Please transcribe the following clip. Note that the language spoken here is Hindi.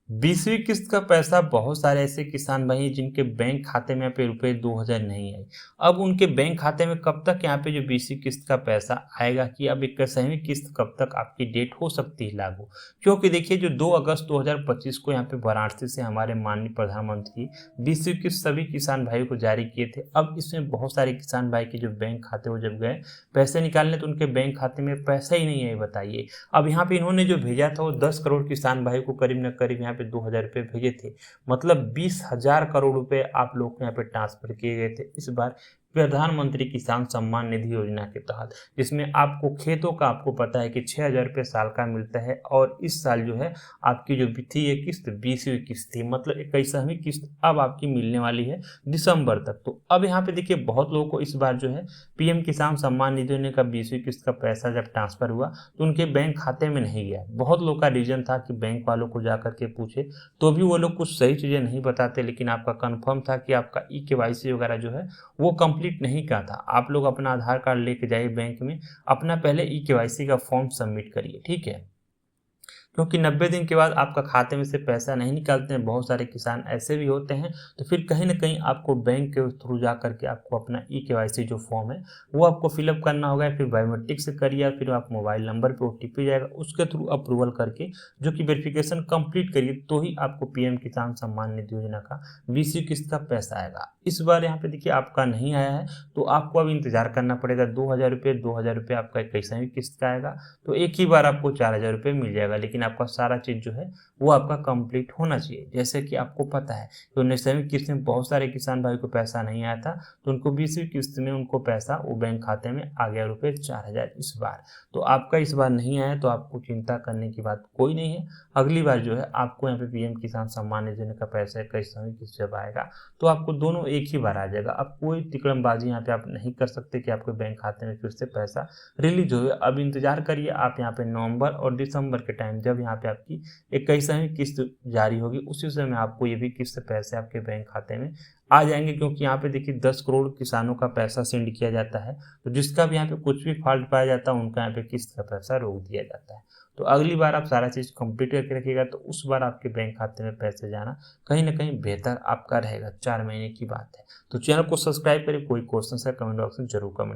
20वीं किस्त का पैसा बहुत सारे ऐसे किसान भाई हैं जिनके बैंक खाते में यहाँ पे रुपए 2000 नहीं आए। अब उनके बैंक खाते में कब तक यहाँ पे जो 20वीं किस्त का पैसा आएगा कि अब 21वीं किस्त कब तक आपकी डेट हो सकती है लागू। क्योंकि देखिए जो 2 अगस्त 2025 को यहाँ पे वाराणसी से हमारे माननीय प्रधानमंत्री 20वीं किस्त सभी किसान भाइयों को जारी किए थे। अब इसमें बहुत सारे किसान भाई के जो बैंक खाते वो जब गए पैसे निकालने तो उनके बैंक खाते में पैसा ही नहीं है, बताइए। अब यहाँ पे इन्होंने जो भेजा था वो 10 करोड़ किसान भाई को करीब न करीब यहाँ पे 2000 रुपये भेजे थे। मतलब 20,000 करोड़ रुपए आप लोग को यहाँ पे ट्रांसफर किए गए थे इस बार प्रधानमंत्री किसान सम्मान निधि योजना के तहत, जिसमें आपको खेतों का आपको पता है कि 6,000 रुपये साल का मिलता है। और इस साल जो है आपकी जो थी ये किस्त 20वीं किस्त थी, मतलब 21वीं किस्त अब आपकी मिलने वाली है दिसंबर तक। तो अब यहाँ पे देखिए बहुत लोगों को इस बार जो है पीएम किसान सम्मान निधि योजना का 20वीं किस्त का पैसा जब ट्रांसफर हुआ तो उनके बैंक खाते में नहीं गया। बहुत लोग का रीजन था कि बैंक वालों को जा करके पूछे तो भी वो लोग कुछ सही चीज़ें नहीं बताते, लेकिन आपका कंफर्म था कि आपका ई-केवाईसी वगैरह जो है वो कंप्लीट नहीं करा था। आप लोग अपना आधार कार्ड लेके जाइए बैंक में, अपना पहले ई-केवाईसी का फॉर्म सबमिट करिए, ठीक है। क्योंकि 90 दिन के बाद आपका खाते में से पैसा नहीं निकालते हैं, बहुत सारे किसान ऐसे भी होते हैं। तो फिर कहीं ना कहीं आपको बैंक के थ्रू जा करके आपको अपना ई-केवाईसी जो फॉर्म है वो आपको फिलअप करना होगा, फिर बायोमेट्रिक से करिए, फिर आप मोबाइल नंबर पे ओटीपी जाएगा उसके थ्रू अप्रूवल करके जो कि वेरिफिकेशन कंप्लीट करिए तो ही आपको पीएम किसान सम्मान निधि योजना का 20वीं किस्त का पैसा आएगा। इस बार यहाँ पे देखिए आपका नहीं आया है तो आपको अब इंतजार करना पड़ेगा। 2000 रुपये आपका 21वीं किस्त का आएगा तो एक ही बार आपको 4000 रुपये मिल जाएगा, लेकिन आपका सारा चीज़ जो है वो आपका कंप्लीट होना चाहिए। जैसे कि आपको पता है कि 19वीं किस्त में बहुत सारे किसान भाई को पैसा नहीं आया था तो उनको 20वीं किस्त में उनको पैसा वो बैंक खाते में आ गया रुपये 4000 इस बार। तो आपका इस बार नहीं आया तो आपको चिंता करने की बात कोई नहीं है। अगली बार जो है आपको यहाँ पे पीएम किसान सम्मान निधि का पैसा 21वीं किस्त जब आएगा तो आपको दोनों एक ही बार आ जाएगा। अब कोई तिकड़मबाजी यहाँ पे आप नहीं कर सकते कि आपके बैंक खाते में फिर से पैसा रिलीज हो गया। अब इंतजार करिए आप यहाँ पे नवंबर और दिसंबर के टाइम जब यहाँ पे आपकी 21वीं किस्त जारी होगी उसी समय आपको ये भी किस्त पैसे आपके बैंक खाते में आ जाएंगे। क्योंकि यहाँ पे देखिए 10 करोड़ किसानों का पैसा सेंड किया जाता है तो जिसका भी यहाँ पे कुछ भी फॉल्ट पाया जाता है उनका यहाँ पे किस्त का पैसा रोक दिया जाता है। तो अगली बार आप सारा चीज़ कंप्लीट करके रखिएगा तो उस बार आपके बैंक खाते में पैसे जाना कहीं ना कहीं बेहतर आपका रहेगा। 4 महीने की बात है। तो चैनल को सब्सक्राइब करिए, कोई क्वेश्चन है कमेंट बॉक्स में जरूर कमेंट